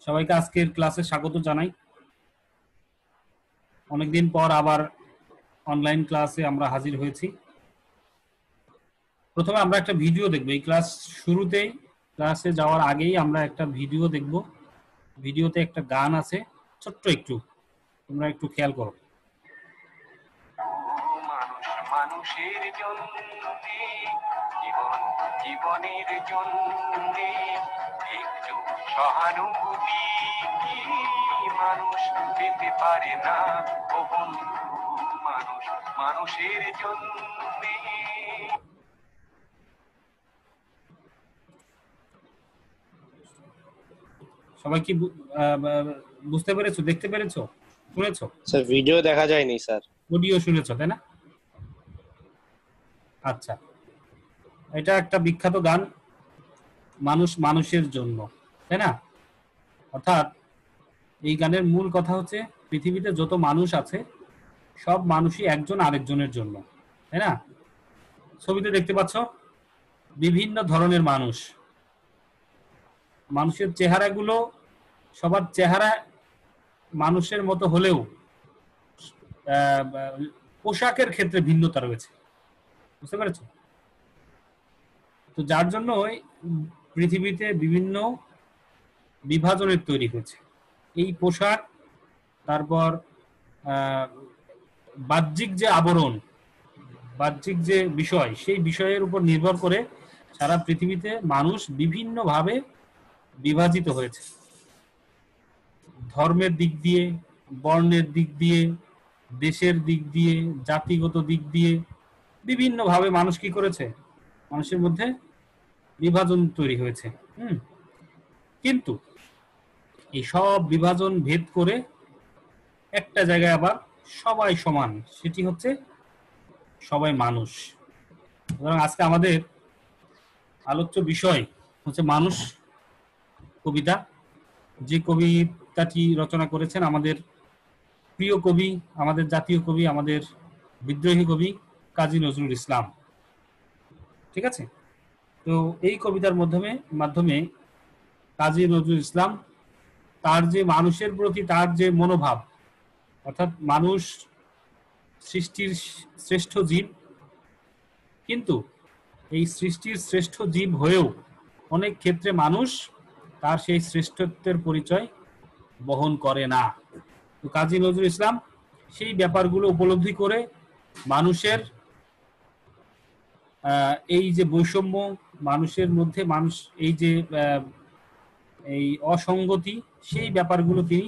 সবাইকে আজকের ক্লাসে স্বাগত জানাই। অনেকদিন পর আবার অনলাইন ক্লাসে আমরা হাজির হয়েছি। প্রথমে আমরা একটা ভিডিও দেখব। এই ক্লাস শুরুতেই, ক্লাসে যাওয়ার আগেই আমরা একটা ভিডিও দেখব। ভিডিওতে একটা গান আছে, ছোট্ট একটু, তোমরা একটু খেয়াল করো। মানুষ মানুষের জন্য, জীবন জীবনের জন্য একটু সহানুভূতি মানুষ পেতে পারে না। ও বন্ধু, মানুষ মানুষের জন্য। সবাই কি বুঝতে পেরেছো, দেখতে পেরেছো, শুনেছো? স্যার ভিডিও দেখা যায়নি স্যার, অডিও শুনেছো তাই না? আচ্ছা, এটা একটা বিখ্যাত গান, মানুষ মানুষের জন্য, তাই না? অর্থাৎ এই গানের মূল কথা হচ্ছে পৃথিবীতে যত মানুষ আছে সব মানুষই একজন আরেকজনের জন্য, তাই না? ছবিতে দেখতে পাচ্ছ বিভিন্ন ধরনের মানুষ। মানুষের চেহারাগুলো সবার চেহারা মানুষের মতো হলেও পোশাকের ক্ষেত্রে ভিন্নতা রয়েছে, বুঝতে পেরেছ? তো যার জন্য পৃথিবীতে বিভিন্ন বিভাজনের তৈরি হয়েছে। এই পোশাক, তারপর বাহ্যিক যে আবরণ, বাহ্যিক যে বিষয়, সেই বিষয়ের উপর নির্ভর করে সারা পৃথিবীতে মানুষ বিভিন্নভাবে বিভাজিত হয়েছে। ধর্মের দিক দিয়ে, বর্ণের দিক দিয়ে, দেশের দিক দিয়ে, জাতিগত দিক দিয়ে বিভিন্নভাবে মানুষ কি করেছে, মানুষের মধ্যে বিভাজন তৈরি হয়েছে। কিন্তু এই সব বিভাজন ভেদ করে একটা জায়গায় আবার সবাই সমান, সেটি হচ্ছে সবাই মানুষ। সুতরাং আজকে আমাদের আলোচ্য বিষয় হচ্ছে মানুষ কবিতা। যে কবিতাটি রচনা করেছেন আমাদের প্রিয় কবি, আমাদের জাতীয় কবি, আমাদের বিদ্রোহী কবি কাজী নজরুল ইসলাম। ঠিক আছে? তো এই কবিতার মাধ্যমে কাজী নজরুল ইসলাম তার যে মানুষের প্রতি তার যে মনোভাব, অর্থাৎ মানুষ সৃষ্টির শ্রেষ্ঠ জীব, কিন্তু এই সৃষ্টির শ্রেষ্ঠ জীব হয়েও অনেক ক্ষেত্রে মানুষ তার সেই শ্রেষ্ঠত্বের পরিচয় বহন করে না। তো কাজী নজরুল ইসলাম সেই ব্যাপারগুলো উপলব্ধি করে মানুষের এই যে বৈষম্য, মানুষের মধ্যে মানুষ এই যে এই অসঙ্গতি, সেই ব্যাপারগুলো তিনি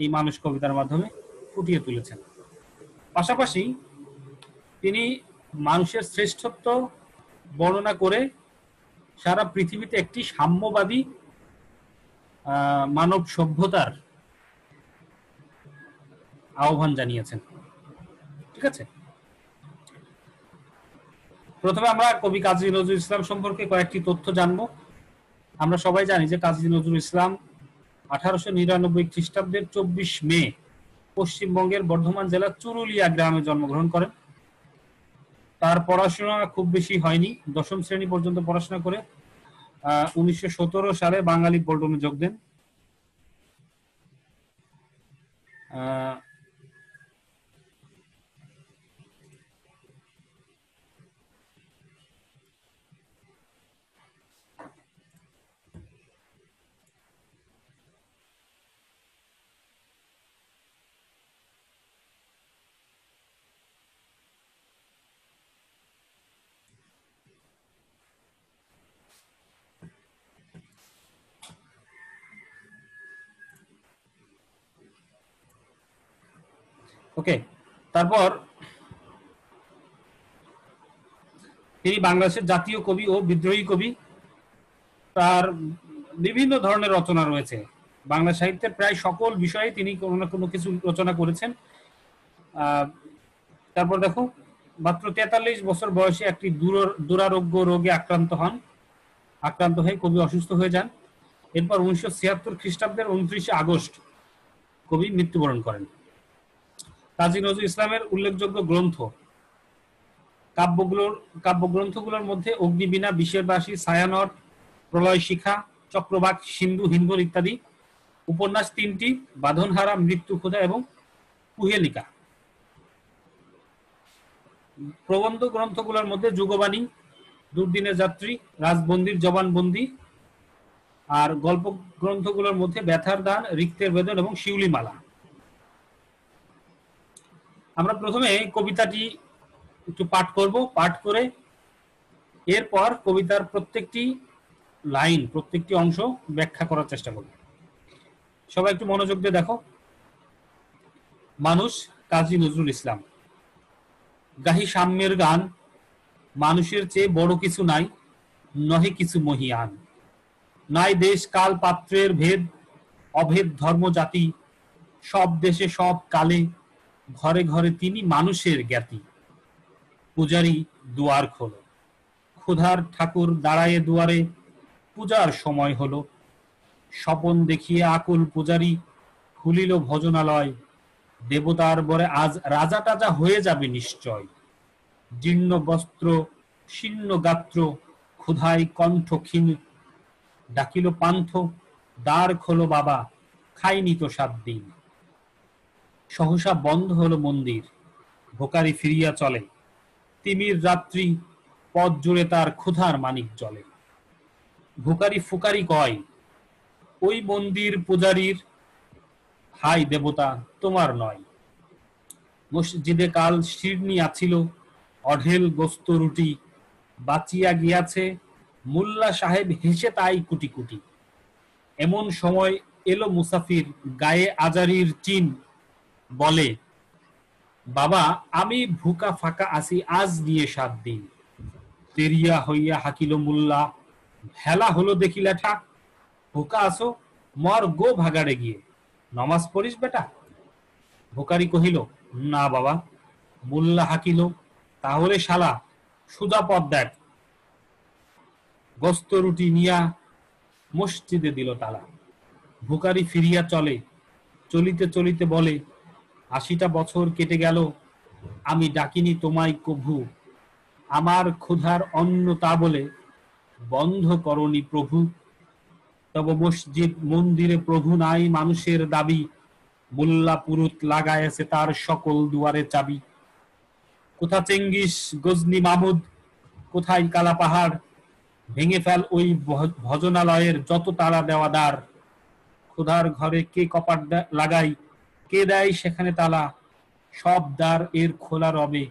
এই মানুষ কবিতার মাধ্যমে ফুটিয়ে তুলেছেন। পাশাপাশি তিনি মানুষের শ্রেষ্ঠত্ব বর্ণনা করে সারা পৃথিবীতে একটি সাম্যবাদী মানব সভ্যতার আহ্বান জানিয়েছেন। ঠিক আছে? প্রথমে আমরা কবি কাজী নজরুল ইসলাম সম্পর্কে কয়েকটি তথ্য জানব। আমরা সবাই জানি যে কাজী নজরুল ইসলাম 1899 খ্রিস্টাব্দের 24 মে পশ্চিমবঙ্গের বর্ধমান জেলার চুরুলিয়া গ্রামে জন্মগ্রহণ করেন। তার পড়াশোনা খুব বেশি হয়নি, দশম শ্রেণী পর্যন্ত পড়াশোনা করে 1917 সালে বাঙালি পল্টনে যোগ দেন। ওকে, তারপর তিনি বাংলাদেশের জাতীয় কবি ও বিদ্রোহী কবি। তার বিভিন্ন ধরনের রচনা রয়েছে। বাংলা সাহিত্যের প্রায় সকল বিষয়ে তিনি কোনো না কোনো কিছু রচনা করেছেন। তারপর দেখো, মাত্র 43 বছর বয়সে একটি দুরারোগ্য রোগে আক্রান্ত হয়ে কবি অসুস্থ হয়ে যান। এরপর 1976 খ্রিস্টাব্দের 29 আগস্ট কবি মৃত্যুবরণ করেন। কাজী নজরুল ইসলামের উল্লেখযোগ্য গ্রন্থ, কাব্যগ্রন্থগুলোর মধ্যে অগ্নিবীণা, বিষের বাসী, ছায়ানট, প্রলয় শিখা, চক্রবাক, সিন্ধু হিন্দুর ইত্যাদি উপন্যাস 3টি, বাঁধনহারা, মৃত্যু ক্ষুধা এবং কুহেলিকা। প্রবন্ধ গ্রন্থগুলোর মধ্যে যুগবাণী, দুর্দিনের যাত্রী, রাজবন্দির জবানবন্দি। আর গল্প গ্রন্থগুলোর মধ্যে ব্যথার দান, রিক্তের বেদন এবং শিউলিমালা। আমরা প্রথমে কবিতাটি একটু পাঠ করব, পাঠ করে এরপর কবিতার প্রত্যেকটি লাইন, প্রত্যেকটি অংশ ব্যাখ্যা করার চেষ্টা করব। সবাই একটু মনোযোগ দিয়ে দেখো। মানুষ, কাজী নজরুল ইসলাম। গাহি সাম্যের গান, মানুষের চেয়ে বড় কিছু নাই, নহে কিছু মহিয়ান। নাই দেশ কাল পাত্রের ভেদ, অভেদ ধর্ম জাতি, সব দেশে সব কালে, ঘরে ঘরে তিনি মানুষের জ্ঞাতি। পূজারি দুয়ার খোলো, ক্ষুধার ঠাকুর দাঁড়ায়ে দুয়ারে, পূজার সময় হলো। স্বপন দেখিয়ে আকুল পূজারি, খুলিল ভজনালয়। দেবতার বরে আজ রাজা টাজা হয়ে যাবে নিশ্চয়। জীর্ণ বস্ত্র, শীর্ণ গাত্র, ক্ষুধায় কণ্ঠ ক্ষীণ, ডাকিল পান্থ, দ্বার খোলো বাবা, খাইনি তো 7 দিন। সহসা বন্ধ হলো মন্দির, ভোকারি ফিরিয়া চলে। তিমির রাত্রি, পথ জুড়ে তার ক্ষুধার মানিক জলে। ভোকারি ফুকারি কয়, ওই মন্দির পূজারীর, হাই দেবতা তোমার নয়। মসজিদে কাল শিরনি আছিল, অঢেল গোস্ত রুটি, বাঁচিয়া গিয়াছে মোল্লা সাহেব হেসে তাই কুটি কুটি। এমন সময় এলো মুসাফির, গায়ে আজারির চিন, বলে বাবা আমি ভুকা ফাঁকা আসি আজ নিয়ে 7 দিন। তেরিয়া হইয়া হাকিল মোল্লা, ভেলা হলো দেখি লেঠা। ভুকা আসো, মর গো ভাগাড়ে গিয়ে, নমাজ পড়িস বেটা। ভোকারি কহিল, না বাবা। মোল্লা হাকিল, তাহলে শালা সুজা পথ দেখ। গোস্ত রুটি নিয়া মসজিদে দিল তালা। ভুকারি ফিরিয়া চলে, চলিতে চলিতে বলে, 80টা বছর কেটে গেল, আমি ডাকিনি তোমায় কভু। আমার ক্ষুধার অন্ন তা বলে, বন্ধ করনি প্রভু। তব মসজিদ মন্দিরে প্রভু নাই, মানুষের দাবি। মোল্লা পুরুত লাগাইছে তার সকল দুয়ারে চাবি। কোথা চেঙ্গিস গজনি মামুদ, কোথায় কালা পাহাড়, ভেঙে ফেল ওই ভজনালয়ের যত তালা দেওয়া দ্বার। ক্ষুধার ঘরে কে কপাট লাগাই, কে দেয় সেখানে তালা। সব দ্বার এর খোলা রবে,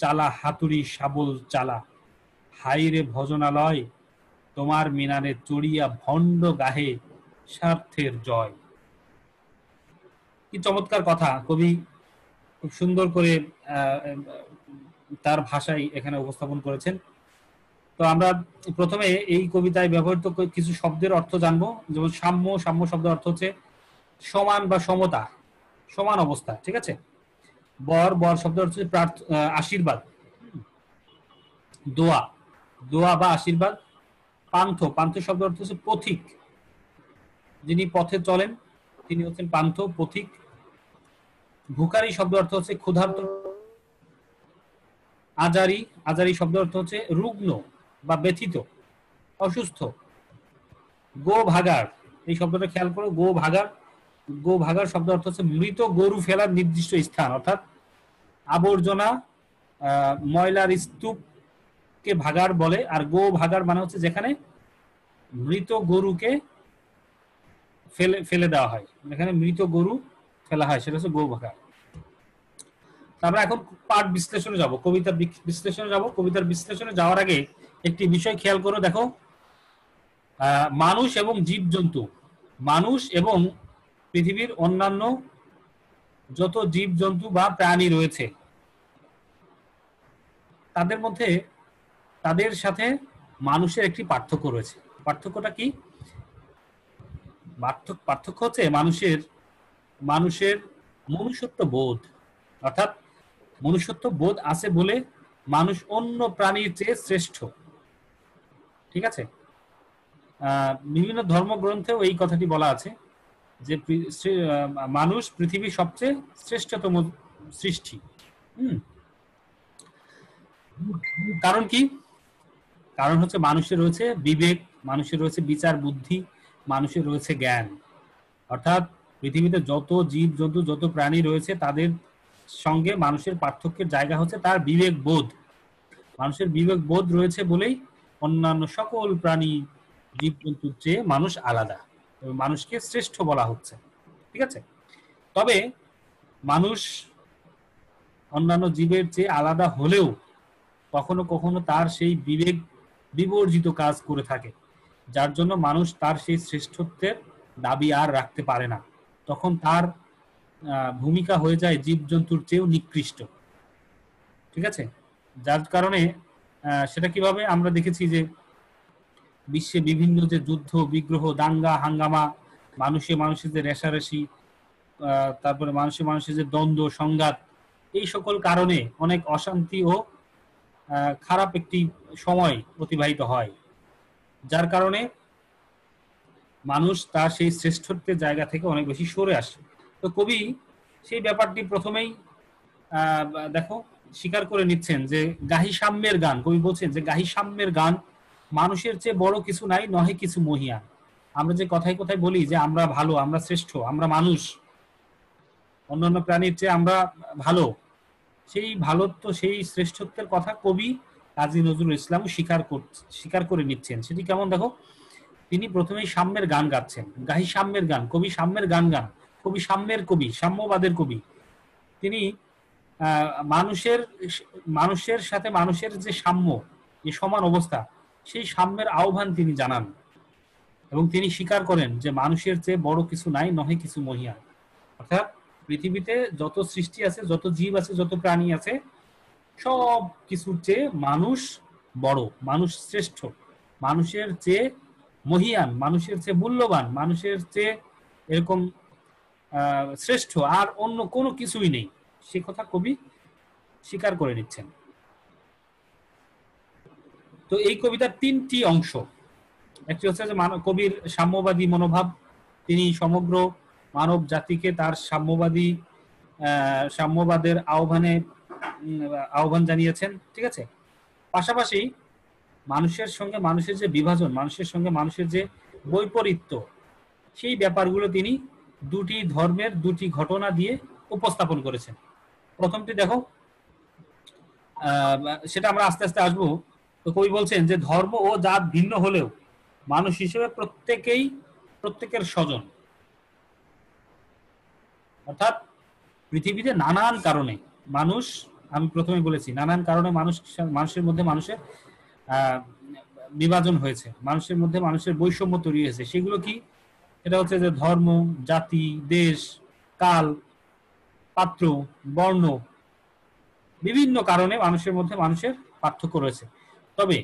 চালা হাতুড়ি শাবল চালা। হাইরে ভজনালয়, তোমার মিনারে চড়িয়া ভণ্ড গাহে স্বার্থের জয়। কি চমৎকার কথা! কবি খুব সুন্দর করে তার ভাষায় এখানে উপস্থাপন করেছেন। তো আমরা প্রথমে এই কবিতায় ব্যবহৃত কিছু শব্দের অর্থ জানবো। যেমন সাম্য, সাম্য শব্দ অর্থ হচ্ছে সমান বা সমতা, সমান অবস্থা, ঠিক আছে। বর, বর শব্দ অর্থ হচ্ছে আশীর্বাদ। দোয়া, দোয়া বা আশীর্বাদ। পান্থ, পান্থ শব্দ অর্থ হচ্ছে পথিক, যিনি পথে চলেন তিনি হচ্ছেন পান্থ, পথিক। ভুকারি শব্দ অর্থ হচ্ছে ক্ষুধার্ত। আজারি, আজারি শব্দ অর্থ হচ্ছে রুগ্ন বা ব্যথিত, অসুস্থ। গো ভাগার, এই শব্দটা খেয়াল করো, গো ভাগার। গো ভাগার শব্দ অর্থ হচ্ছে মৃত গরু ফেলার নির্দিষ্ট স্থান, অর্থাৎ আবর্জনা, ময়লার স্তূপকে ভাগার বলে। আর গো ভাগার মানে হচ্ছে যেখানে মৃত গরুকে ফেলে দেওয়া হয়, যেখানে মৃত গরু ফেলা হয় সেটা হচ্ছে গো ভাগার। আমরা এখন পাঠ বিশ্লেষণে যাব, কবিতার বিশ্লেষণে যাব। কবিতার বিশ্লেষণে যাওয়ার আগে একটি বিষয় খেয়াল করো, দেখো মানুষ এবং জীবজন্তু, মানুষ এবং পৃথিবীর অন্যান্য যত জীবজন্তু বা প্রাণী রয়েছে তাদের মধ্যে, তাদের সাথে মানুষের একটি পার্থক্য রয়েছে। পার্থক্যটা কি? পার্থক্য হচ্ছে মানুষের মনুষ্যত্ব বোধ, অর্থাৎ মনুষ্যত্ব বোধ আছে বলে মানুষ অন্য প্রাণীর চেয়ে শ্রেষ্ঠ, ঠিক আছে। বিভিন্ন ধর্মগ্রন্থেও এই কথাটি বলা আছে যে মানুষ পৃথিবীর সবচেয়ে শ্রেষ্ঠতম সৃষ্টি। কারণ কি? কারণ হচ্ছে মানুষের রয়েছে বিবেক, মানুষের রয়েছে বিচার বুদ্ধি, মানুষের রয়েছে জ্ঞান। অর্থাৎ পৃথিবীতে যত জীব জন্তু যত প্রাণী রয়েছে তাদের সঙ্গে মানুষের পার্থক্যের জায়গা হচ্ছে তার বিবেক বোধ। মানুষের বিবেক বোধ রয়েছে বলেই অন্যান্য সকল প্রাণী জীব জন্তুর চেয়ে মানুষ আলাদা, মানুষকে শ্রেষ্ঠ বলা হচ্ছে। ঠিক আছে, তবে মানুষ অন্যান্য জীবের চেয়ে আলাদা হলেও কখনো কখনো তার সেই বিবেক বিবর্জিত কাজ করে থাকে, যার জন্য মানুষ তার সেই শ্রেষ্ঠত্বের দাবি আর রাখতে পারে না। তখন তার ভূমিকা হয়ে যায় জীবজন্তুর চেয়েও নিকৃষ্ট। ঠিক আছে, যার কারণে সেটা কিভাবে আমরা দেখেছি যে বিশ্বে বিভিন্ন যে যুদ্ধ বিগ্রহ দাঙ্গা হাঙ্গামা, মানুষে মানুষের যে রেষারেষি, তারপরে মানুষে মানুষের যে দ্বন্দ্ব সংঘাত, এই সকল কারণে অনেক অশান্তি ও খারাপ একটি সময় অতিবাহিত হয়, যার কারণে মানুষ তার সেই শ্রেষ্ঠত্বের জায়গা থেকে অনেক বেশি সরে আসে। তো কবি সেই ব্যাপারটি প্রথমেই দেখো স্বীকার করে নিচ্ছেন যে গাহি সাম্যের গান, কবি বলছেন যে গাহি সাম্যের গান, মানুষের চেয়ে বড় কিছু নাই নহে কিছু মহিয়ান। আমরা যে কথায় কথায় বলি যে আমরা ভালো, আমরা শ্রেষ্ঠ, আমরা মানুষ, অন্যান্য প্রাণীর চেয়ে আমরা ভালো, সেই ভালোত্ব সেই শ্রেষ্ঠত্বের কথা কবি কাজী নজরুল ইসলাম স্বীকার করে নিচ্ছেন। সেটি কেমন দেখো, তিনি প্রথমেই সাম্যের গান গাচ্ছেন। গাহি সাম্যের গান, কবি সাম্যের গান গান, কবি সাম্যের কবি, সাম্যবাদের কবি। তিনি মানুষের সাথে মানুষের যে সাম্য, যে সমান অবস্থা, সেই সাম্যের আহ্বান তিনি জানান এবং তিনি স্বীকার করেন যে মানুষের চেয়ে বড় কিছু নাই নহে কিছু মহিয়ান। অর্থাৎ পৃথিবীতে যত সৃষ্টি আছে, যত জীব আছে, যত প্রাণী আছে, সব কিছুর চেয়ে মানুষ বড়, মানুষ শ্রেষ্ঠ, মানুষের চেয়ে মহিয়ান, মানুষের চেয়ে মূল্যবান, মানুষের চেয়ে এরকম শ্রেষ্ঠ আর অন্য কোনো কিছুই নেই। সে কথা কবি স্বীকার করে নিচ্ছেন। তো এই কবিতার তিনটি অংশ, একটি হচ্ছে যে কবির সাম্যবাদী মনোভাব, তিনি সমগ্র মানব জাতিকে তার সাম্যবাদের আহ্বান জানিয়েছেন। ঠিক আছে, পাশাপাশি মানুষের সঙ্গে মানুষের যে বিভাজন, মানুষের সঙ্গে মানুষের যে বৈপরীত্য, সেই ব্যাপারগুলো তিনি দুটি ধর্মের দুটি ঘটনা দিয়ে উপস্থাপন করেছেন। প্রথমটি দেখো, সেটা আমরা আস্তে আস্তে আসবো। তো কবি বলছেন যে ধর্ম ও জাত ভিন্ন হলেও মানুষ হিসেবে প্রত্যেকের স্বজন। অর্থাৎ পৃথিবীতে নানান কারণে মানুষ, আমি প্রথমে বলেছি, নানান কারণে মানুষের মধ্যে মানুষের বিভাজন হয়েছে, মানুষের মধ্যে মানুষের বৈষম্য তৈরি হয়েছে। সেগুলো কি? এটা হচ্ছে যে ধর্ম, জাতি, দেশ, কাল, পাত্র, বর্ণ, বিভিন্ন কারণে মানুষের মধ্যে মানুষের পার্থক্য রয়েছে। তবে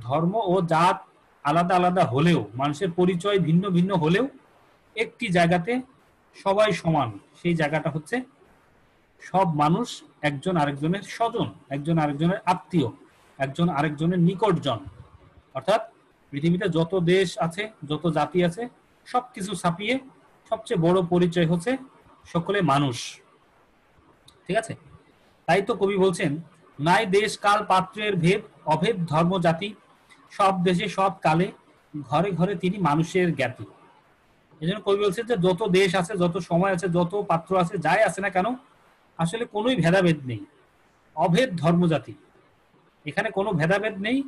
ধর্ম ও জাত আলাদা আলাদা হলেও, মানুষের পরিচয় ভিন্ন ভিন্ন হলেও একটি জায়গাতে সবাই সমান। সেই জায়গাটা হচ্ছে সব মানুষ একজন আরেকজনের স্বজন, একজন আরেকজনের আত্মীয়, একজন আরেকজনের নিকটজন। অর্থাৎ পৃথিবীতে যত দেশ আছে, যত জাতি আছে, সবকিছু ছাপিয়ে সবচেয়ে বড় পরিচয় হচ্ছে সকলে মানুষ। ঠিক আছে, তাই তো কবি বলছেন, নাই দেশ কাল পাত্রের ভেদ, অভেদ ধর্ম জাতি, সব দেশে সব কালে, ঘরে ঘরে তিনি মানুষের জ্ঞাতি। এই জন্য কবি বলছেন যে যত দেশ আছে, যত সময় আছে, যত পাত্র আছে, যাই আছে না কেন, আসলে কোনোই ভেদাভেদ নেই। অভেদ ধর্ম জাতি, এখানে কোনো ভেদাভেদ নেই,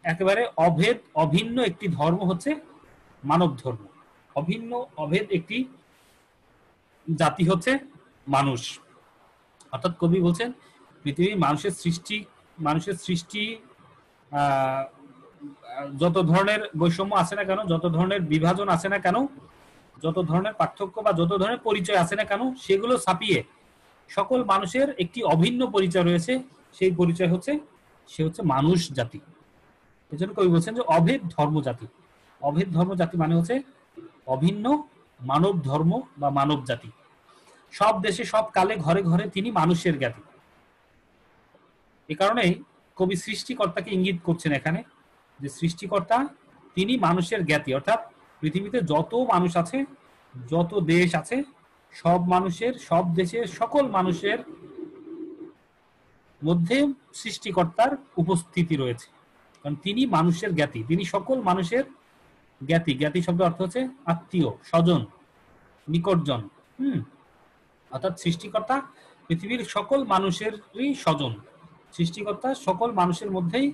একেবারে অভিন্ন একটি ধর্ম হচ্ছে মানব ধর্ম, অভিন্ন অভেদ একটি জাতি হচ্ছে মানুষ। অর্থাৎ কবি বলছেন পৃথিবীর মানুষের সৃষ্টি যত ধরনের বৈষম্য আছে না কেন, যত ধরনের বিভাজন আছে না কেন, যত ধরনের পার্থক্য বা যত ধরনের পরিচয় আছে না কেন, সেগুলো ছাপিয়ে সকল মানুষের একটি অভিন্ন পরিচয় রয়েছে। সেই পরিচয় হচ্ছে মানুষ জাতি। এই জন্য কবি বলছেন যে অভেদ ধর্ম জাতি। অভেদ ধর্ম জাতি মানে হচ্ছে অভিন্ন মানব ধর্ম বা মানব জাতি। সব দেশে সব কালে ঘরে ঘরে তিনি মানুষের জ্ঞাতি। এ কারণেই কবি সৃষ্টিকর্তাকে ইঙ্গিত করছেন এখানে, যে সৃষ্টিকর্তা তিনি মানুষের জ্ঞাতি। অর্থাৎ পৃথিবীতে যত মানুষ আছে, যত দেশ আছে, সব মানুষের, সব দেশের সকল মানুষের মধ্যে সৃষ্টিকর্তার উপস্থিতি রয়েছে, কারণ তিনি মানুষের জ্ঞাতি, তিনি সকল মানুষের জ্ঞাতি। জ্ঞাতি শব্দ অর্থ হচ্ছে আত্মীয়, স্বজন, নিকটজন। অর্থাৎ সৃষ্টিকর্তা পৃথিবীর সকল মানুষেরই স্বজন, সৃষ্টিকর্তা সকল মানুষের মধ্যেই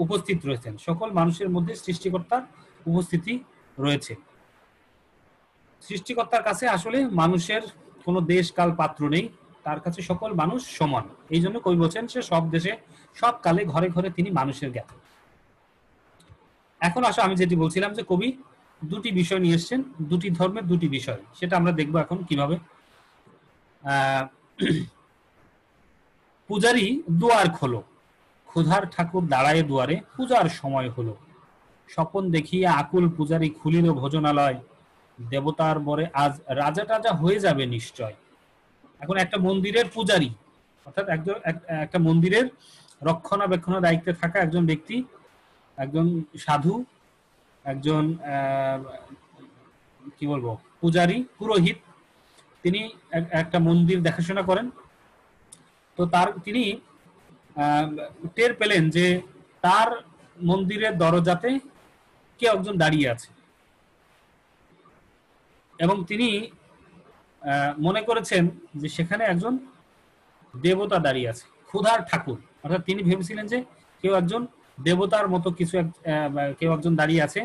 উপস্থিত রয়েছেন, সকল মানুষের মধ্যে সৃষ্টিকর্তার উপস্থিতি রয়েছে। সৃষ্টিকর্তার কাছে আসলে মানুষের কোনো দেশ কাল পাত্র নেই, তার কাছে সকল মানুষ সমান। এই জন্য কবি বলছেন সে সব দেশে সব কালে ঘরে ঘরে তিনি মানুষের জ্ঞাত। এখন আসো আমি যেটি বলছিলাম যে কবি দুটি বিষয় নিয়ে এসছেন, দুটি ধর্মের দুটি বিষয়, সেটা আমরা দেখবো এখন কিভাবে। পূজারি দুয়ার খোলো, ক্ষুধার ঠাকুর দাঁড়ায় দুয়ারে, পূজার সময় হলো। স্বপন দেখিয়া আকুল পূজারি খুলিল ভোজনালয়, দেবতার বরে আজ রাজা টাজা হয়ে যাবে নিশ্চয়। এখন একটা মন্দিরের পূজারি অর্থাৎ একটা মন্দিরের রক্ষণাবেক্ষণের দায়িত্বে থাকা একজন ব্যক্তি, একজন সাধু, একজন কি বলবো পূজারি, পুরোহিত, তিনি একটা মন্দির দেখাশোনা করেন। তো তিনি টের পেলেন যে তার মন্দিরের দরজাতে কে একজন দাঁড়িয়ে আছে, এবং তিনি মনে করেছেন যে সেখানে একজন দেবতা দাঁড়িয়ে আছে, ক্ষুধার ঠাকুর। অর্থাৎ তিনি ভেবেছিলেন যে কেউ একজন দেবতার মতো কিছু কেউ একজন দাঁড়িয়ে আছে,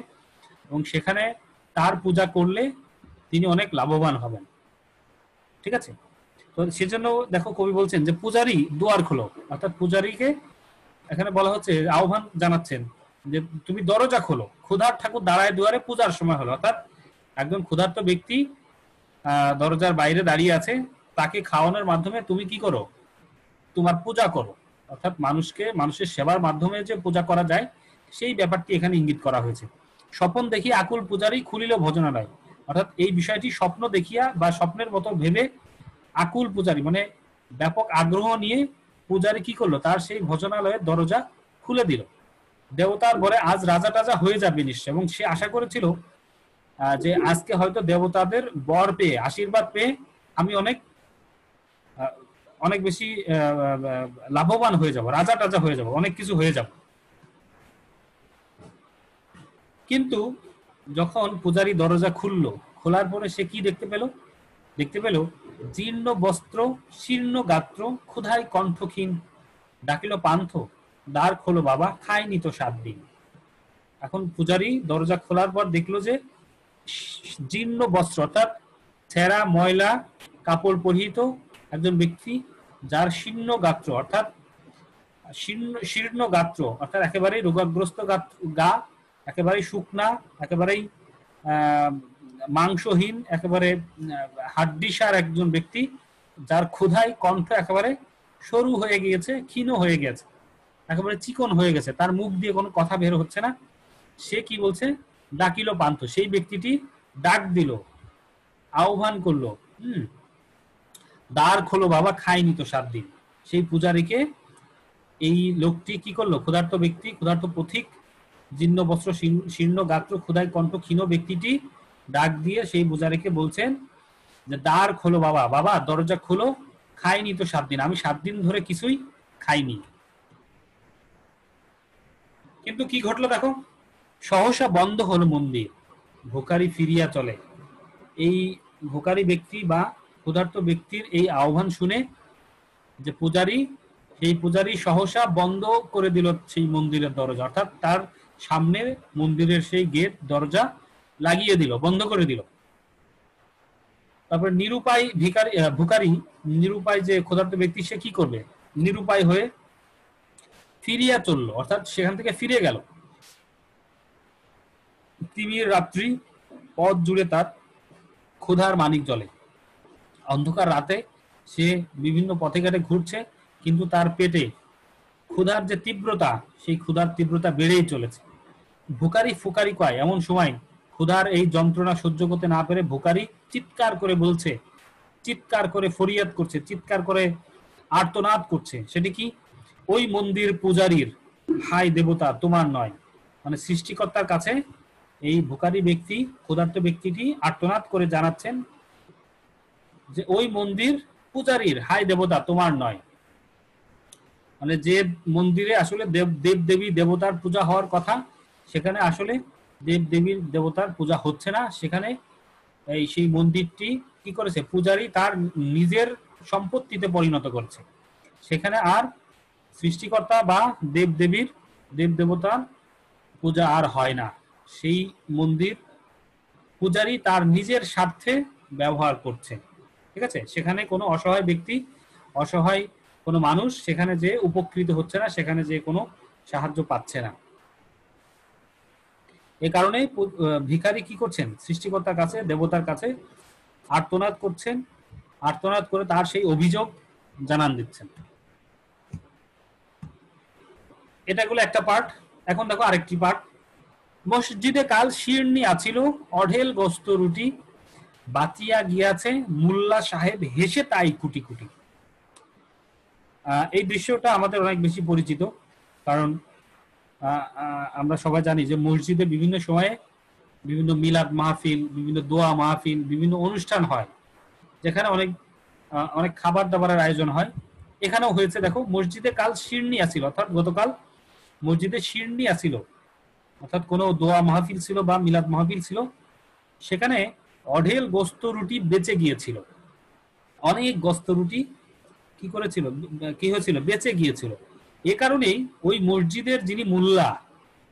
এবং সেখানে তার পূজা করলে তিনি অনেক লাভবান হবেন। ঠিক আছে, তো সেজন্য দেখো কবি বলছেন যে পূজারি দুয়ার খোলো, অর্থাৎ পূজারীকে এখানে বলা হচ্ছে, আহ্বান জানাচ্ছেন যে তুমি দরজা খোলো, ক্ষুধার ঠাকুর দাঁড়ায় দুয়ারে, পূজার সময় হলো। অর্থাৎ একজন ক্ষুধার্ত ব্যক্তি দরজার বাইরে দাঁড়িয়ে আছে, তাকে খাওয়ানোর মাধ্যমে তুমি কি করো, তোমার পূজা করো। অর্থাৎ মানুষের সেবার মাধ্যমে যে পূজা করা যায় সেই ব্যাপারটি এখানে ইঙ্গিত করা হয়েছে। স্বপন দেখি আকুল পূজারি খুলিল ভোজনালয়, অর্থাৎ এই বিষয়টি স্বপ্ন দেখিয়া বা স্বপ্নের মতো ভেবে আকুল পূজারি মানে ব্যাপক আগ্রহ নিয়ে পূজারি কি করলো, তার সেই ভোজনালয়ের দরজা খুলে দিল। দেবতার বলে আজ রাজা টাজা হয়ে যাবে নিশ্চয়, এবং সে আশা করেছিল যে আজকে হয়তো দেবতাদের বর পেয়ে, আশীর্বাদ পেয়ে আমি অনেক বেশি লাভবান হয়ে যাব, রাজা টাজা হয়ে যাব, অনেক কিছু হয়ে যাব। কিন্তু যখন পূজারি দরজা খুললো, খোলার পরে সে কি দেখতে পেল জীর্ণ বস্ত্র, শীর্ণ গাত্র, ক্ষুধায় কণ্ঠক্ষীণ, ডাকিল পান্থ দ্বার খোলো বাবা, খায়নি তো 7 দিন। এখন পূজারি দরজা খোলার পর দেখলো যে জীর্ণ বস্ত্র অর্থাৎ ছেঁড়া ময়লা কাপড় পরিহিত একজন ব্যক্তি, যার শীর্ণ গাত্র অর্থাৎ শীর্ণ গাত্র অর্থাৎ একেবারেই রোগাগ্রস্ত গা, একেবারেই শুকনা, একেবারেই মাংসহীন, একেবারে হাড্ডিসার একজন ব্যক্তি, যার ক্ষুধায় কণ্ঠ একেবারে সরু হয়ে গিয়েছে, ক্ষীণ হয়ে গেছে, একেবারে চিকন হয়ে গেছে, তার মুখ দিয়ে কোনো কথা বের হচ্ছে না। সে কি বলছে, ডাকিল পান্থ, সেই ব্যক্তিটি ডাক দিল, আহ্বান করলো, দ্বার খোলো বাবা, খায়নি তো 7 দিন। সেই পূজারীকে এই লোকটি কি করলো, ক্ষুধার্ত ব্যক্তি, ক্ষুধার্ত পথিক, জীর্ণ বস্ত্র, শীর্ণ গাত্র, ক্ষুধায় কণ্ঠ ক্ষীণ ব্যক্তিটি ডাক দিয়ে সেই পূজারীকে বলছেন যে দ্বার খোলো বাবা, বাবা দরজা খোলো, খাইনি তো 7 দিন, আমি 7 দিন ধরে কিছুই খাইনি। কিন্তু কি ঘটলো দেখো, সহসা বন্ধ হলো মন্দির, ভোকারি ফিরিয়া চলে। এই ভোকারি ব্যক্তি বা ক্ষুধার্ত ব্যক্তির এই আহ্বান শুনে যে সেই পূজারি সহসা বন্ধ করে দিল সেই মন্দিরের দরজা, অর্থাৎ তার সামনে মন্দিরের সেই গেট দরজা লাগিয়ে দিল, বন্ধ করে দিল। তারপরে নিরুপায় ভুকারি, নিরুপায় যে ক্ষুধার্ত ব্যক্তি, সে কি করবে, নিরুপায় হয়ে ফিরিয়া চললো, অর্থাৎ সেখান থেকে ফিরে গেল। তিমির রাত্রি, পথ জুড়ে তার ক্ষুধার মানিক জ্বলে। অন্ধকার রাতে সে বিভিন্ন পথে ঘাটে ঘুরছে, কিন্তু তার পেটে ক্ষুধার যে তীব্রতা, সেই ক্ষুধার তীব্রতা বেড়েই চলেছে। ভুকারি ফুকারি কয়, এমন সময় ক্ষুধার এই যন্ত্রণা সহ্য করতে না পেরে ভুকারি চিৎকার করে বলছে, চিৎকার করে ফরিয়াদ করছে, চিৎকার করে আর্তনাদ করছে। সেটি কি, ওই মন্দির পূজারীর, হাই দেবতা তোমার নয়। মানে সৃষ্টিকর্তার কাছে এই ভুকারি ব্যক্তি, ক্ষুধার্ত ব্যক্তিটি আর্তনাদ করে জানাচ্ছেন যে ওই মন্দির পূজারীর, হাই দেবতা তোমার নয়। মানে যে মন্দিরে আসলে দেব দেবী দেবতার পূজা হওয়ার কথা, সেখানে আসলে দেব দেবীর দেবতার পূজা হচ্ছে না, সেখানে সেই মন্দিরটি কি করেছে, পূজারী তার নিজের সম্পত্তিতে পরিণত করেছে। সেখানে আর সৃষ্টিকর্তা বা দেব দেবীর দেব দেবতার পূজা আর হয় না। সেই মন্দির পূজারী তার নিজের স্বার্থে ব্যবহার করছে। ঠিক আছে, সেখানে কোনো অসহায় ব্যক্তি, অসহায় কোনো মানুষ সেখানে যে উপকৃত হচ্ছে না, সেখানে যে কোনো সাহায্য পাচ্ছে না। এ কারণে ভিখারি কি করছেন, সৃষ্টিকর্তার কাছে, দেবতার কাছে আর্তনাদ করছেন, আর্তনাদ করে তার সেই অভিযোগ জানান দিচ্ছেন। এটা গুলো একটা পার্ট। এখন দেখো আরেকটি পার্ট। মসজিদে কাল শিরনি আছিল, অঢেল গোস্ত রুটি বাঁচিয়া গিয়াছে, মুল্লা সাহেব হেসে তাই কুটি কুটি। এই দৃশ্যটা আমাদের অনেক বেশি পরিচিত, কারণ আমরা সবাই জানি যে মসজিদে বিভিন্ন সময়ে বিভিন্ন মিলাদ মাহফিল, বিভিন্ন দোয়া মাহফিল, বিভিন্ন অনুষ্ঠান হয়, যেখানে অনেক অনেক খাবার দাবারের আয়োজন হয়। এখানেও হয়েছে। দেখো, মসজিদে কাল শিরনি আছিল, অর্থাৎ গতকাল মসজিদে শিরনি আছিল, অর্থাৎ কোনো দোয়া মাহফিল ছিল বা মিলাদ মাহফিল ছিল, সেখানে অঢেল গোস্ত রুটি বেঁচে গিয়েছিল। অনেক গোস্ত রুটি কি করেছিল, কি হয়েছিল, বেঁচে গিয়েছিল। এ কারণেই ওই মসজিদের যিনি মুল্লা,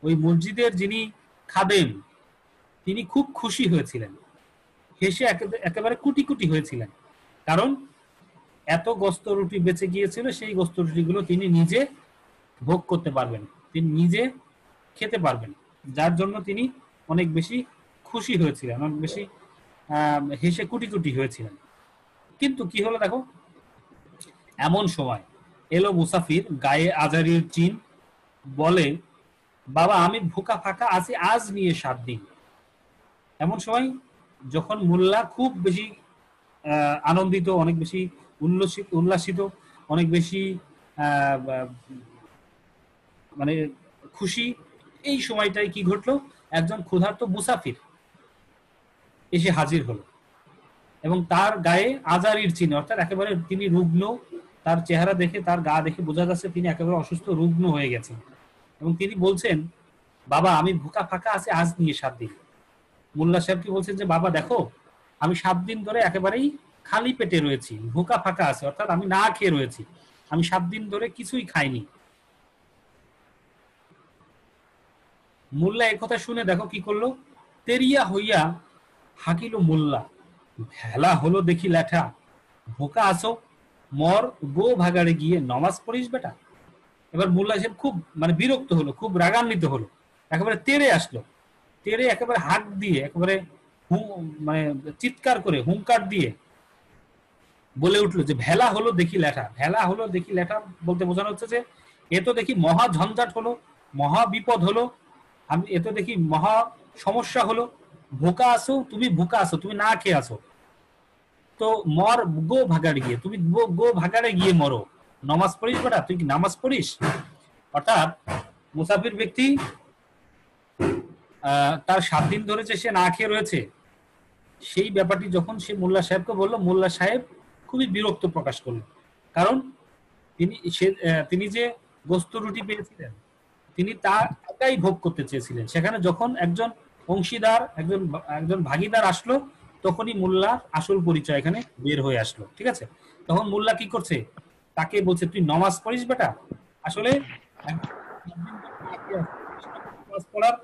ওই মসজিদের যিনি খাদেম, তিনি খুব খুশি হয়েছিলেন, হেসে একেবারে কুটি কুটি হয়েছিলেন। কারণ এত গোস্ত রুটি বেঁচে গিয়েছিল, সেই গোস্ত রুটিগুলো তিনি নিজে ভোগ করতে পারবেন, তিনি নিজে খেতে পারবেন, যার জন্য তিনি অনেক বেশি খুশি হয়েছিলেন, অনেক বেশি হেসে কুটি কুটি হয়েছিলেন। কিন্তু কি হলো দেখো, এমন সময় এলো মুসাফির, গায়ে আজারির চিন, বলে, বাবা আমি ভুকা ফাঁকা আছি আজ নিয়ে 7 দিন। এমন সময় যখন মোল্লা খুব বেশি আনন্দিত, অনেক বেশি উল্লাসিত, অনেক বেশি মানে খুশি, এই সময়টাই কি ঘটলো, একজন ক্ষুধার্ত মুসাফির এসে হাজির হলো, এবং তার গায়ে আজারির চিহ্ন, অর্থাৎ একেবারে তিনি রুগ্ন, তার চেহারা দেখে, তার গা দেখে বোঝা যাচ্ছে তিনি একেবারে অসুস্থ, রুগ্ন হয়ে গেছেন। এবং তিনি বলছেন, বাবা আমি ভুকা ফাঁকা আছি আজ নিয়ে 7 দিন। মোল্লা সাহেব কি বলছেন যে, বাবা দেখো আমি 7 দিন ধরে একেবারেই খালি পেটে রয়েছি, ভুকা ফাঁকা আছে, অর্থাৎ আমি না খেয়ে রয়েছি, আমি 7 দিন ধরে কিছুই খাইনি। মোল্লা একথা শুনে দেখো কি করলো, তেরিয়া হইয়া হাকিল মোল্লা, ভেলা হলো দেখি ল্যাঠা, ভোকা আসো, মর গো ভাগাড়ে গিয়ে নমাজ পড়িস বেটা। এবার মোল্লা সাহেব খুব বিরক্ত হলো, খুব রাগান্বিত হলো, একেবারে তেড়ে আসলো, তেড়ে একেবারে হাঁক দিয়ে, একেবারে চিৎকার করে, হুঙ্কার দিয়ে বলে উঠলো যে, ভেলা হলো দেখি ল্যাঠা। ভেলা হলো দেখি ল্যাঠা বলতে বোঝানো হচ্ছে যে এ তো দেখি মহা ঝঞ্ঝাট হলো, মহা বিপদ হলো, আমি এ তো দেখি মহা সমস্যা হলো, ভোকা আসো, তুমি ভোকা আসো, তুমি না খেয়ে আসো, তো মর গো ভাগাড়ে গিয়ে, তুমি গো ভাগাড়ে গিয়ে মরো, নামাজ পড়িস বেটা, তুই কি নামাজ পড়িস। অর্থাৎ মুসাফির ব্যক্তি তার 7 দিন ধরে যে সে না খেয়ে রয়েছে, সেই ব্যাপারটি যখন সে মোল্লা সাহেবকে বললো, মোল্লা সাহেব খুবই বিরক্ত প্রকাশ করলো, কারণ তিনি যে গোস্ত রুটি পেয়েছিলেন, তিনি তা একাই ভোগ করতে চেয়েছিলেন। সেখানে যখন একজন অংশীদার, একজন ভাগিদার আসলো, তখনই মোল্লার আসল পরিচয় এখানে বের হয়ে আসলো। ঠিক আছে, তখন মোল্লা কি করছে, তাকে বলছে, তুই নামাজ পড়িস বেটা। আসলে নামাজ পড়ার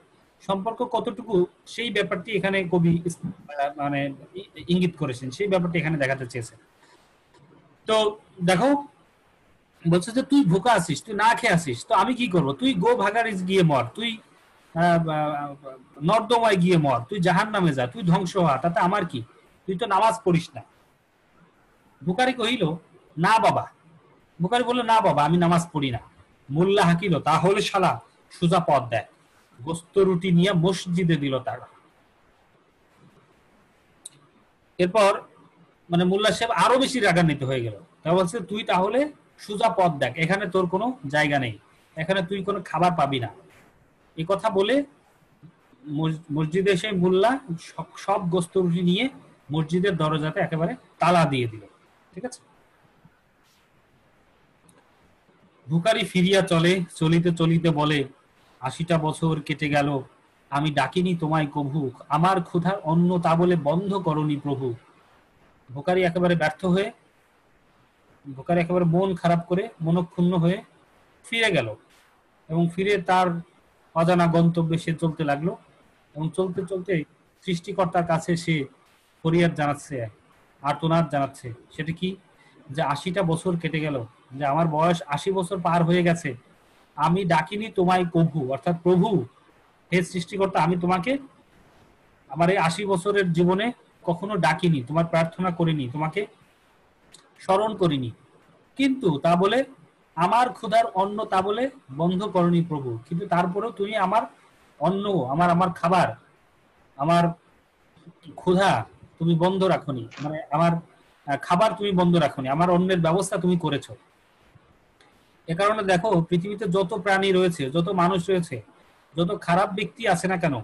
সম্পর্ক কতটুকু, সেই ব্যাপারটি এখানে কবি ইঙ্গিত করেছেন, সেই ব্যাপারটি এখানে দেখাতে চেয়েছেন। তো দেখো, বলছে যে তুই ভুকা আছিস, তুই না খেয়ে আসিস, তো আমি কি করবো, তুই গো ভাগাড়ে গিয়ে মর, তুই নর্দমায় গিয়ে মর, তুই জাহান্নামে যা, তুই ধ্বংস হওয়া, তাতে আমার কি, তুই তো নামাজ পড়িস না। বুখারী কহিল, না বাবা। বুখারী বললো, না বাবা আমি নামাজ পড়ি না। মোল্লা হাকিল, তাহলে শালা সোজা পথ দেয়, গোস্ত রুটি নিয়ে মসজিদে দিল তারা। এরপর মোল্লা সাহেব আরো বেশি রাগান্বিত হয়ে গেল, তা বলছে, তুই তাহলে সোজা পথ দেখ, এখানে তোর কোনো জায়গা নেই, এখানে তুই কোনো খাবার পাবি না। এই কথা বলে মসজিদে এসে মোল্লা সব গোস্ত রুটি নিয়ে মসজিদের দরজাতে একেবারে তালা দিয়ে দিল। ঠিক আছে, বুখারী ফিরিয়া চলে, চলিতে চলিতে বলে, 80টা বছর কেটে গেল, আমি ডাকিনি তোমায় কভু, আমার ক্ষুধার অন্ন তা বলে বন্ধ করনি প্রভু। ভিখারী একেবারে ব্যর্থ হয়ে, ভিখারী একেবারে মন খারাপ করে, মনক্ষুণ্ণ হয়ে ফিরে গেল এবং ফিরে তার অজানা গন্তব্যে সে চলতে লাগলো এবং চলতে চলতে সৃষ্টিকর্তার কাছে সে ফরিয়াদ জানাচ্ছে, আর্তনাদ জানাচ্ছে। সেটা কি? যে ৮০টা বছর কেটে গেল, যে আমার বয়স ৮০ বছর পার হয়ে গেছে, আমি ডাকিনি তোমায় কভু, অর্থাৎ প্রভু, হে সৃষ্টিকর্তা, আমি তোমাকে আমার এই ৮০ বছরের জীবনে কখনো ডাকিনি, তোমার প্রার্থনা করিনি, তোমাকে স্মরণ করিনি। কিন্তু তা বলে আমার ক্ষুধার অন্ন তা বলে বন্ধ করনি প্রভু, কিন্তু তারপরেও তুমি আমার অন্ন, আমার খাবার, আমার ক্ষুধা তুমি বন্ধ রাখনি, মানে আমার খাবার তুমি বন্ধ রাখনি, আমার অন্নের ব্যবস্থা তুমি করেছো। এ কারণে দেখো, পৃথিবীতে যত প্রাণী রয়েছে, যত মানুষ রয়েছে, যত খারাপ ব্যক্তি আছে না কেন,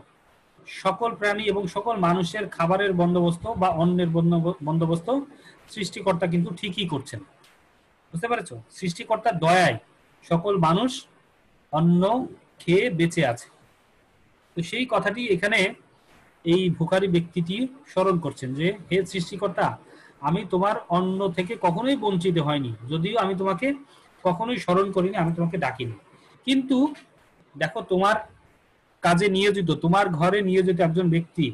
সকল প্রাণী এবং সকল মানুষের খাবারের বন্দোবস্ত বা অন্নের বন্দোবস্ত সৃষ্টিকর্তা কিন্তু ঠিকই করছেন। বুঝতে পেরেছো? সৃষ্টিকর্তার দয়ায় সকল মানুষ অন্ন খেয়ে বেঁচে আছে। তো সেই কথাটি এখানে এই ভিখারী ব্যক্তিটি স্মরণ করছেন যে, হে সৃষ্টিকর্তা, আমি তোমার অন্ন থেকে কখনোই বঞ্চিত হয়নি, যদিও আমি তোমাকে কখনোই স্মরণ করিনি, আমি তোমাকে ডাকিনি। কিন্তু দেখো, তোমার কাজে নিয়োজিত, তোমার ঘরে নিয়োজিত একজন ব্যক্তি,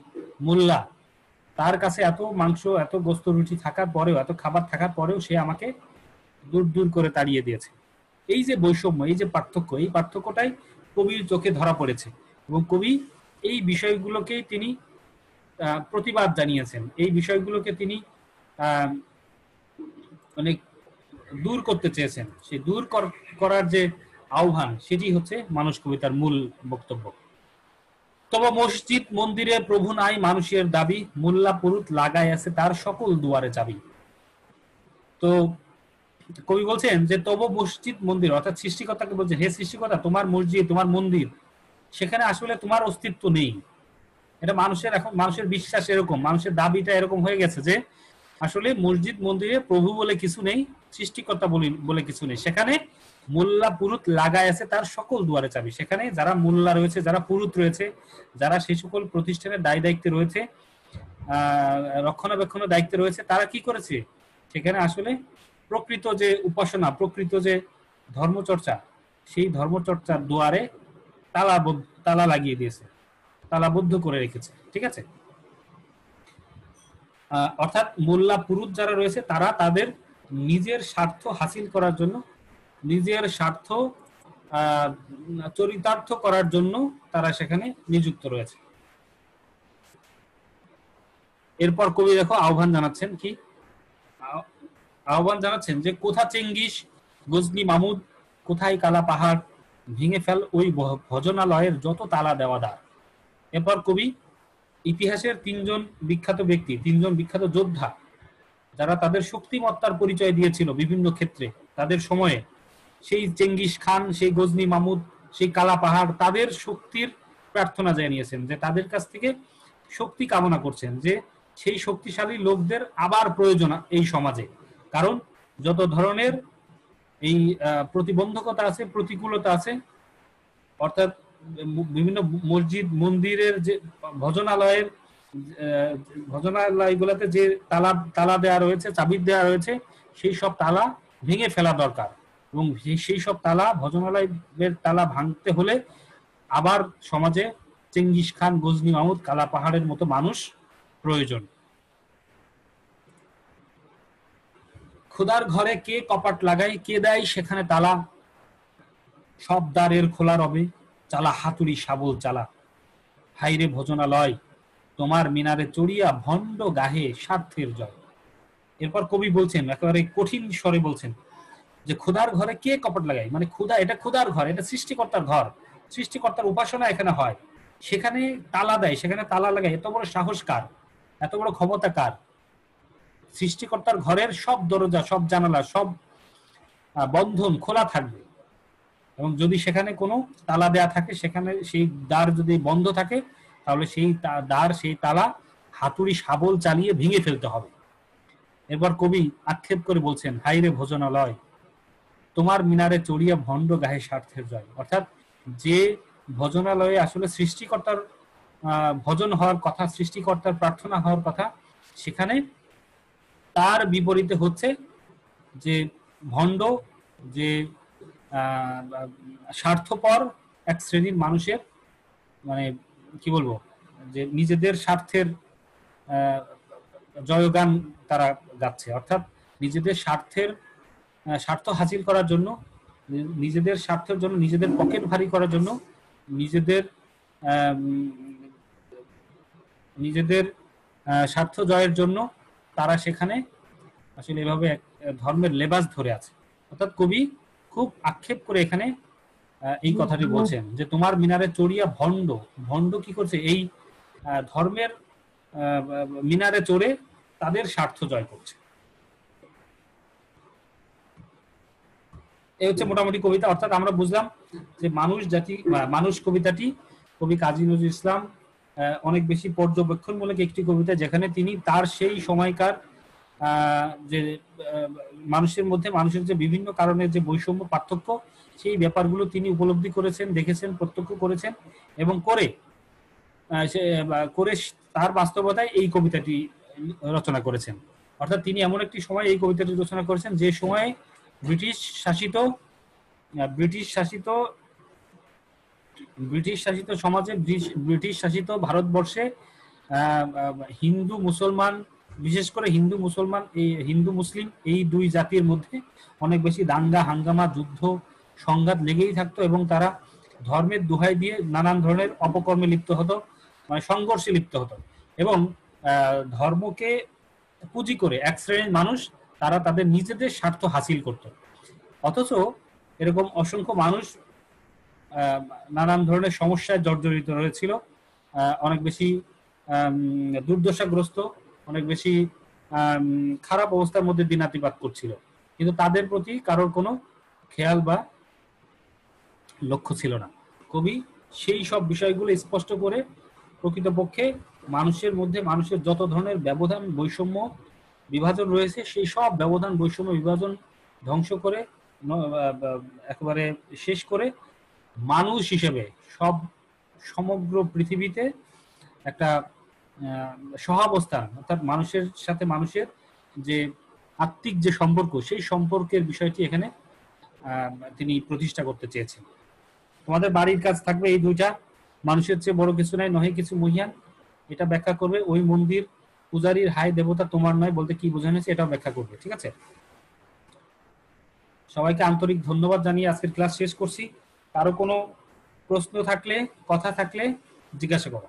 মোল্লা, তার কাছে এত মাংস, এত গোস্ত রুটি থাকার পরেও, এত খাবার থাকার পরেও সে আমাকে দূর দূর করে তাড়িয়ে দিয়েছে। এই যে বৈষম্য, এই যে পার্থক্য, এই পার্থক্যটাই কবির চোখে ধরা পড়েছে এবং কবি এই বিষয়গুলোকেই তিনি প্রতিবাদ জানিয়েছেন, এই বিষয়গুলোকে তিনি মানে দূর করতে চেয়েছেন। সেই দূর করার যে আহ্বান, সেটি হচ্ছে মানুষ কবিতার মূল বক্তব্য। তবে মসজিদ মন্দিরে প্রভু নাই মানুষের দাবি, মোল্লা পুরুত লাগাই আছে তার সকল দুয়ারে চাবি। তো কবি বলছেন যে তব মসজিদ মন্দির, অর্থাৎ সৃষ্টিকর্তাকে বলছে, হে সৃষ্টিকর্তা, তোমার মসজিদ, তোমার মন্দির, সেখানে আসলে তোমার অস্তিত্ব নেই। এটা মানুষের, এখন মানুষের বিশ্বাস এরকম, মানুষের দাবিটা এরকম হয়ে গেছে যে আসলে মসজিদ মন্দিরে প্রভু বলে কিছু নেই, সৃষ্টিকর্তা বলে কিছু নেই। সেখানে মোল্লা পুরুত লাগায় আছে তার সকল দুয়ারে চাবি। সেখানে যারা মোল্লা রয়েছে, যারা পুরুত রয়েছে, যারা সেই সকল প্রতিষ্ঠানের দায় দায়িত্বে রয়েছে, রক্ষণাবেক্ষণের দায়িত্বে রয়েছে, তারা কি করেছে? সেখানে আসলে প্রকৃত যে উপাসনা, প্রকৃত যে ধর্মচর্চা, সেই ধর্মচর্চার দুয়ারে তালা লাগিয়ে দিয়েছে, তালাবদ্ধ করে রেখেছে। ঠিক আছে? অর্থাৎ মোল্লা পুরুত যারা রয়েছে, তারা তাদের নিজের স্বার্থ হাসিল করার জন্য, নিজের স্বার্থ চরিতার্থ করার জন্য তারা সেখানে নিযুক্ত রয়েছে। এরপর কবি দেখো আহ্বান জানাচ্ছেন, কি আহ্বান জানাচ্ছেন? যে কোথা চেঙ্গিস গজনি মামুদ, কোথায় কালা পাহাড়, ভেঙে ফেল ওই ভজনালয়ের যত তালা দেওয়া দ্বার। এরপর কবি ইতিহাসের তিনজন বিখ্যাত ব্যক্তি, তিনজন বিখ্যাত যোদ্ধা, যারা তাদের শক্তিমত্তার পরিচয় দিয়েছিল বিভিন্ন ক্ষেত্রে তাদের সময়ে, সেই চেঙ্গিস খান, সেই গজনি মামুদ, সেই কালা পাহাড়, তাদের শক্তির প্রার্থনা জানিয়েছেন, যে তাদের কাছ থেকে শক্তি কামনা করছেন, যে সেই শক্তিশালী লোকদের আবার প্রয়োজন এই সমাজে। কারণ যত ধরনের এই প্রতিবন্ধকতা আছে, প্রতিকূলতা আছে, অর্থাৎ বিভিন্ন মসজিদ মন্দিরের যে ভজনালয়গুলোতে যে তালা দেওয়া রয়েছে, চাবি দেওয়া রয়েছে, সেই সব তালা ভেঙে ফেলা দরকার। এবং সেই সব তালা, ভজনালয়ের তালা ভাঙতে হলে আবার সমাজে চেঙ্গিস খান, গজনি মামুদ, কালা পাহাড়ের মতো মানুষ প্রয়োজন। খোদার ঘরে কে কপাট লাগায়, কে দেয় সেখানে তালা, সব দ্বারের খোলা রবে, চালা হাতুড়ি শাবল চালা। হাইরে ভজনালয়, তোমার মিনারে চড়িয়া ভণ্ড গাহে স্বার্থের জয়। এরপর কবি বলছেন, একেবারে কঠিন স্বরে বলছেন, যে খোদার ঘরে কে কপাট লাগায়, মানে খোদা, এটা খোদার ঘর, এটা সৃষ্টিকর্তার ঘর, সৃষ্টিকর্তার উপাসনা এখানে হয়, সেখানে তালা দেয়, সেখানে তালা লাগায়, এত বড় সাহস কার, এত বড় ক্ষমতা কার? সৃষ্টিকর্তার ঘরের সব দরজা, সব জানালা, সব বন্ধন খোলা থাকবে, এবং যদি সেখানে কোনো তালা দেয়া থাকে, সেখানে সেই দ্বার যদি বন্ধ থাকে, তাহলে সেই দ্বার, সেই তালা হাতুড়ি শাবল চালিয়ে ভেঙে ফেলতে হবে। এবার কবি আক্ষেপ করে বলছেন, হাইরে ভজনালয়, তোমার মিনারে চড়িয়া ভণ্ড গাহে স্বার্থের জয়। অর্থাৎ যে ভজনালয়ে আসলে সৃষ্টিকর্তার ভজন হওয়ার কথা, সৃষ্টিকর্তার প্রার্থনা হওয়ার কথা, সেখানে তার বিপরীতে হচ্ছে যে ভণ্ড, যে স্বার্থপর এক শ্রেণীর মানুষের, মানে কি বলবো, যে নিজেদের স্বার্থের জয়গান তারা গাচ্ছে, অর্থাৎ নিজেদের স্বার্থ হাসিল করার জন্য, নিজেদের স্বার্থের জন্য, নিজেদের পকেট ভারী করার জন্য, নিজেদের নিজেদের স্বার্থ জয়ের জন্য তারা সেখানে আসলে এভাবে ধর্মের লেবাস ধরে আছে। অর্থাৎ কবি খুব আক্ষেপ করে এখানে এই কথাটি বলছেন যে তোমার মিনারে চড়িয়া ভণ্ড, ভণ্ড কি করছে, এই ধর্মের মিনারে চড়ে তাদের স্বার্থ জয় করছে। এই হচ্ছে মোটামুটি কবিতা। অর্থাৎ আমরা বুঝলাম যে মানুষ জাতি, মানুষ কবিতাটি কবি কাজী নজরুল ইসলাম অনেক বেশি পর্যবেক্ষণমূলক একটি কবিতা, যেখানে তিনি তার সেই সময়কার যে মানুষের মধ্যে মানুষের যে বিভিন্ন কারণের যে বৈষম্য, পার্থক্য, সেই ব্যাপারগুলো তিনি উপলব্ধি করেছেন, দেখেছেন, প্রত্যক্ষ করেছেন এবং করে তার বাস্তবতায় এই কবিতাটি রচনা করেছেন। অর্থাৎ তিনি এমন একটি সময় এই কবিতাটি রচনা করেছেন যে সময়ে ব্রিটিশ শাসিত সমাজে, ব্রিটিশ শাসিত ভারতবর্ষে হিন্দু মুসলমান, বিশেষ করে হিন্দু মুসলিম এই দুই জাতির মধ্যে অনেক বেশি দাঙ্গা হাঙ্গামা, যুদ্ধ সংঘাত লেগেই থাকতো এবং তারা ধর্মের দোহাই দিয়ে নানান ধরনের অপকর্মে লিপ্ত হতো, মানে সংঘর্ষে লিপ্ত হতো। এবং ধর্মকে পুঁজি করে এক শ্রেণীর মানুষ তারা তাদের নিজেদের স্বার্থ হাসিল করত। অথচ এরকম অসংখ্য মানুষ নানান ধরনের সমস্যায় জর্জরিত রয়েছিল, অনেক বেশি দুর্দশাগ্রস্ত, অনেক বেশি খারাপ অবস্থার মধ্যে দিনাতিপাত করছিল, কিন্তু তাদের প্রতি কারোর কোনো খেয়াল বা লক্ষ্য ছিল না। কবি সেই সব বিষয়গুলো স্পষ্ট করে প্রকৃতপক্ষে মানুষের মধ্যে মানুষের যত ধরনের ব্যবধান, বৈষম্য, বিভাজন রয়েছে, সেই সব ব্যবধান, বৈষম্য, বিভাজন ধ্বংস করে একেবারে শেষ করে মানুষ হিসেবে সমগ্র পৃথিবীতে একটা সহাবস্থান, অর্থাৎ মানুষের সাথে মানুষের যে আত্মিক যে সম্পর্ক, সেই সম্পর্কের বিষয়টি এখানে তিনি প্রতিষ্ঠা করতে চেয়েছেন। তোমাদের বাড়ির কাজ থাকবে এই দুইটা, মানুষের চেয়ে বড় কিছু নাই, নহে কিছু মহিয়ান, এটা ব্যাখ্যা করবে। ওই মন্দির পূজারীর হাই দেবতা তোমার নয় বলতে কি বোঝানো হয়েছে এটাও ব্যাখ্যা করবে। ঠিক আছে, সবাইকে আন্তরিক ধন্যবাদ জানিয়ে আজকের ক্লাস শেষ করছি। কারো কোনো প্রশ্ন থাকলে, কথা থাকলে জিজ্ঞাসা করো।